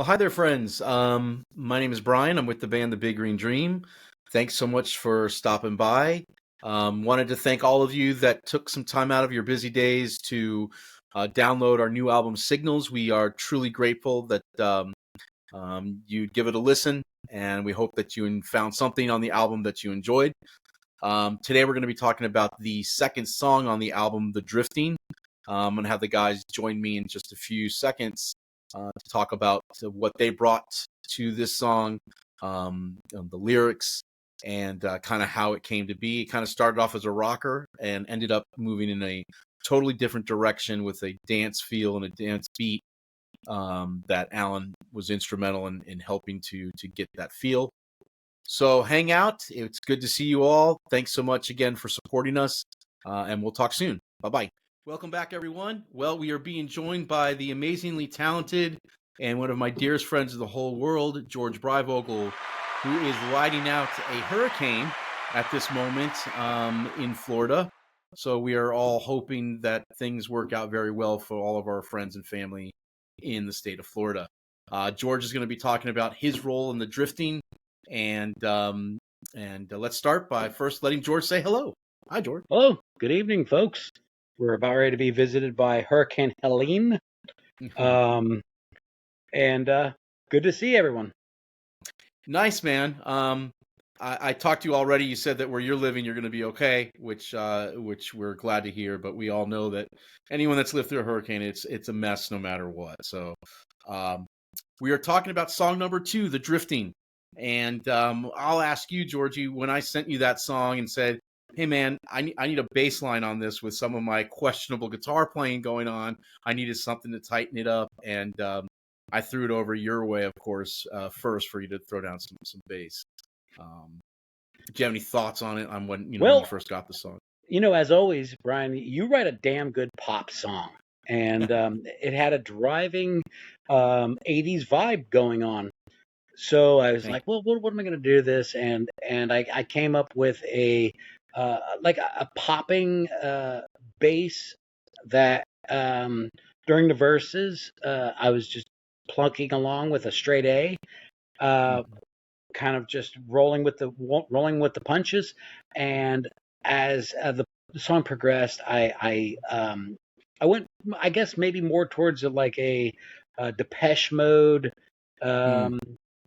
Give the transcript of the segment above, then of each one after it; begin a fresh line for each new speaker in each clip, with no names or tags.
Hi there, friends. My name is Brian. I'm with the band The Big Green Dream. Thanks so much for stopping by. Wanted to thank all of you that took some time out of your busy days to download our new album, Signals. We are truly grateful that you'd give it a listen, and we hope that you found something on the album that you enjoyed. Today, we're going to be talking about the second song on the album, The Drifting. I'm going to have the guys join me in just a few seconds to talk about what they brought to this song, the lyrics, and kind of how it came to be. It kind of started off as a rocker and ended up moving in a totally different direction with a dance feel and a dance beat that Alan was instrumental in helping to get that feel. So hang out. It's good to see you all. Thanks so much again for supporting us, and we'll talk soon. Bye-bye. Welcome back, everyone. Well, we are being joined by the amazingly talented and one of my dearest friends of the whole world, George Breivogel, who is riding out a hurricane at this moment in Florida. So we are all hoping that things work out very well for all of our friends and family in the state of Florida. George is going to be talking about his role in the drifting, and let's start by first letting George say hello. Hi, George.
Hello. Good evening, folks. We're about ready to be visited by Hurricane Helene. And good to see everyone.
Nice, man. I talked to you already. You said that where you're living, you're going to be okay, which we're glad to hear. But we all know that anyone that's lived through a hurricane, it's a mess no matter what. So we are talking about song number 2, The Drifting. And I'll ask you, Georgie, when I sent you that song and said, hey, man, I need a bass line on this with some of my questionable guitar playing going on. I needed something to tighten it up. And I threw it over your way, of course, first for you to throw down some bass. Do you have any thoughts on it, on when you first got the song?
As always, Brian, you write a damn good pop song. And it had a driving 80s vibe going on. So I was like, well, what am I going to do to this? And I came up with a popping bass that during the verses I was just plunking along with a straight A, kind of just rolling with the punches. And as the song progressed, I went, I guess, maybe more towards a Depeche Mode.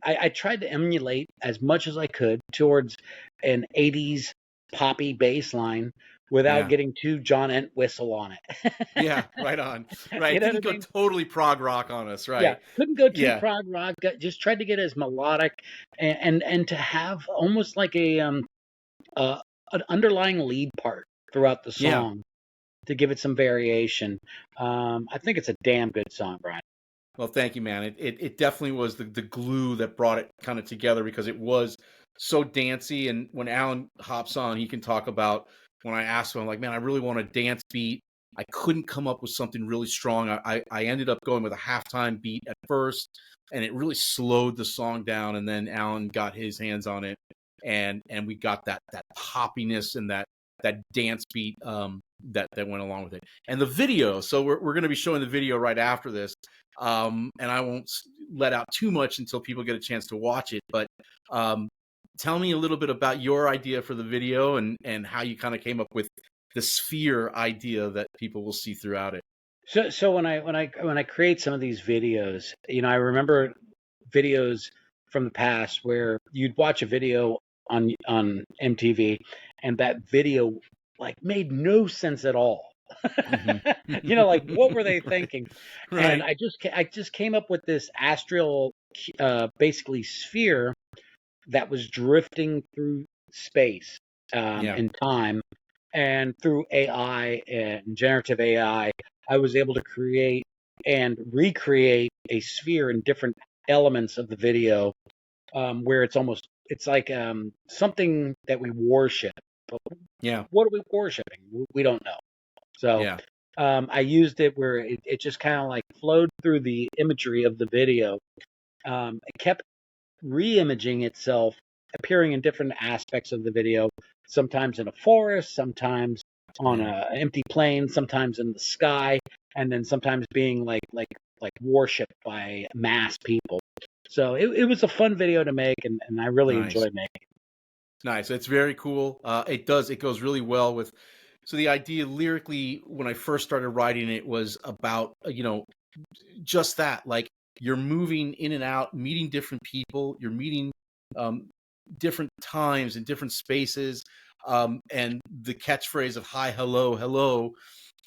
I tried to emulate as much as I could towards an 80s poppy bass line without getting too John Entwistle on it.
Yeah, right on. Right. Didn't go totally prog rock on us, right?
Yeah, couldn't go too prog rock. Just tried to get as melodic and to have almost like an underlying lead part throughout the song to give it some variation. I think it's a damn good song, Brian.
Well, thank you, man. It definitely was the glue that brought it kind of together, because it was so dancey. And when Alan hops on, he can talk about, when I asked him, I'm like, man, I really want a dance beat. I couldn't come up with something really strong. I ended up going with a halftime beat at first, and it really slowed the song down. And then Alan got his hands on it, and we got that poppiness and that dance beat that went along with it. And the video, so we're going to be showing the video right after this. And I won't let out too much until people get a chance to watch it. But tell me a little bit about your idea for the video and how you kind of came up with the sphere idea that people will see throughout it.
So when I create some of these videos, I remember videos from the past where you'd watch a video on MTV, and that video made no sense at all. What were they thinking? Right. And I just came up with this astral, basically sphere that was drifting through space and time, and through AI and generative AI, I was able to create and recreate a sphere in different elements of the video, where it's like something that we worship. But what are we worshiping? We don't know. So I used it where it just kind of flowed through the imagery of the video. It kept re-imaging itself, appearing in different aspects of the video, sometimes in a forest, sometimes on an empty plain, sometimes in the sky, and then sometimes being like worshipped by mass people. So it was a fun video to make, and I really enjoyed making it.
Nice. It's very cool. It goes really well with, so the idea lyrically, when I first started writing it, was about, just that, like, you're moving in and out, meeting different people, you're meeting different times and different spaces. And the catchphrase of hi, hello, hello,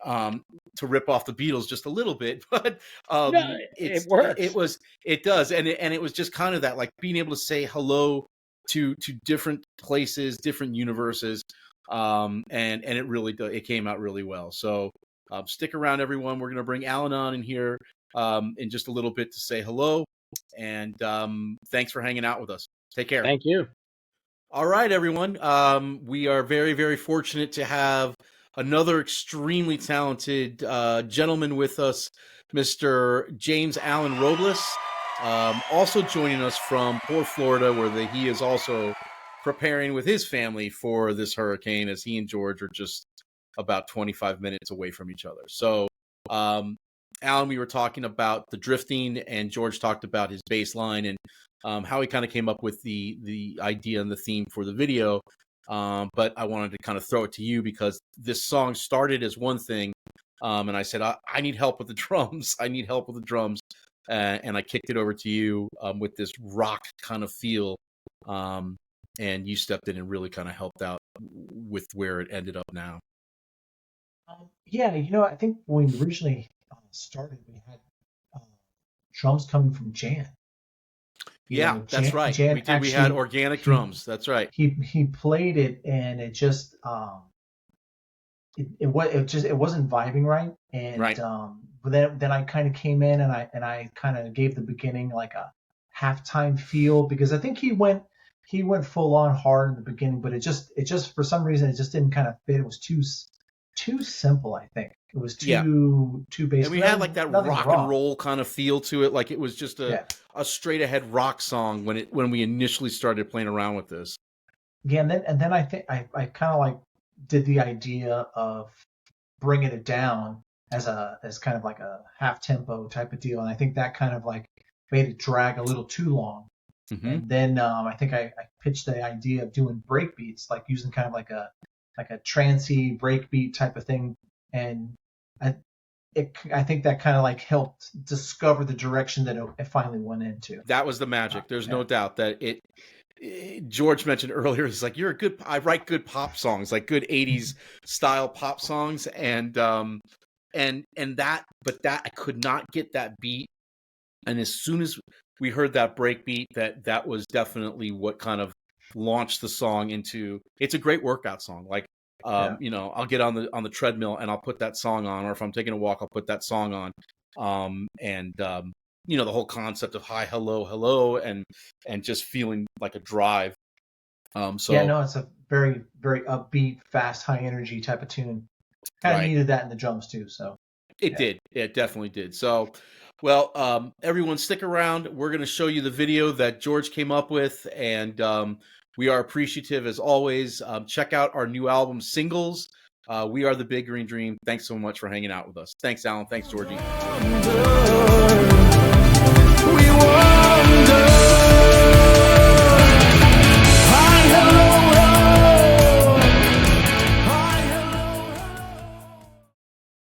to rip off the Beatles just a little bit, but
No, it works.
It does. And it was just kind of that, like, being able to say hello to different places, different universes. And it really does. It came out really well. So stick around, everyone. We're going to bring Alan on in here in just a little bit to say hello. And thanks for hanging out with us. Take care.
Thank you.
All right, everyone. We are very, very fortunate to have another extremely talented gentleman with us, Mr. James Allen Robles, also joining us from Port Florida, where he is also preparing with his family for this hurricane, as he and George are just about 25 minutes away from each other. So, Alan, we were talking about the drifting, and George talked about his bass line and how he kind of came up with the idea and the theme for the video. But I wanted to kind of throw it to you, because this song started as one thing, and I said, I need help with the drums. I need help with the drums. And I kicked it over to you with this rock kind of feel. And you stepped in and really kind of helped out with where it ended up now.
Yeah, I think when we originally started, we had drums coming from Jan.
That's right. We had organic drums. That's right.
He played it, and it just it wasn't vibing right. And
right.
But then I kind of came in, and I kind of gave the beginning like a halftime feel, because I think he went full on hard in the beginning, but it just for some reason it just didn't kind of fit. It was too simple, I think. It was too basic.
And we had like that rock and roll kind of feel to it, like it was just a straight ahead rock song when we initially started playing around with this.
Yeah, and then I think I kind of like did the idea of bringing it down as kind of like a half tempo type of deal, and I think that kind of like made it drag a little too long. Mm-hmm. And then I think I pitched the idea of doing break beats, like using kind of like a trancey breakbeat type of thing, and I think that kind of like helped discover the direction that it finally went into.
That was the magic. There's no doubt that George mentioned earlier, it's like, I write good pop songs, like good 80s style pop songs, and that I could not get that beat. And as soon as we heard that breakbeat, that was definitely what kind of launched the song into. It's a great workout song. Like, I'll get on the treadmill and I'll put that song on, or if I'm taking a walk, I'll put that song on. The whole concept of hi, hello, hello, and just feeling like a drive.
It's a very, very upbeat, fast, high energy type of tune. Kind of needed that in the drums too. So
it did. It definitely did. So, well, everyone stick around. We're going to show you the video that George came up with, and we are appreciative as always. Check out our new album singles. We are the Big Green Dream. Thanks so much for hanging out with us. Thanks, Alan. Thanks, Georgie. We wonder.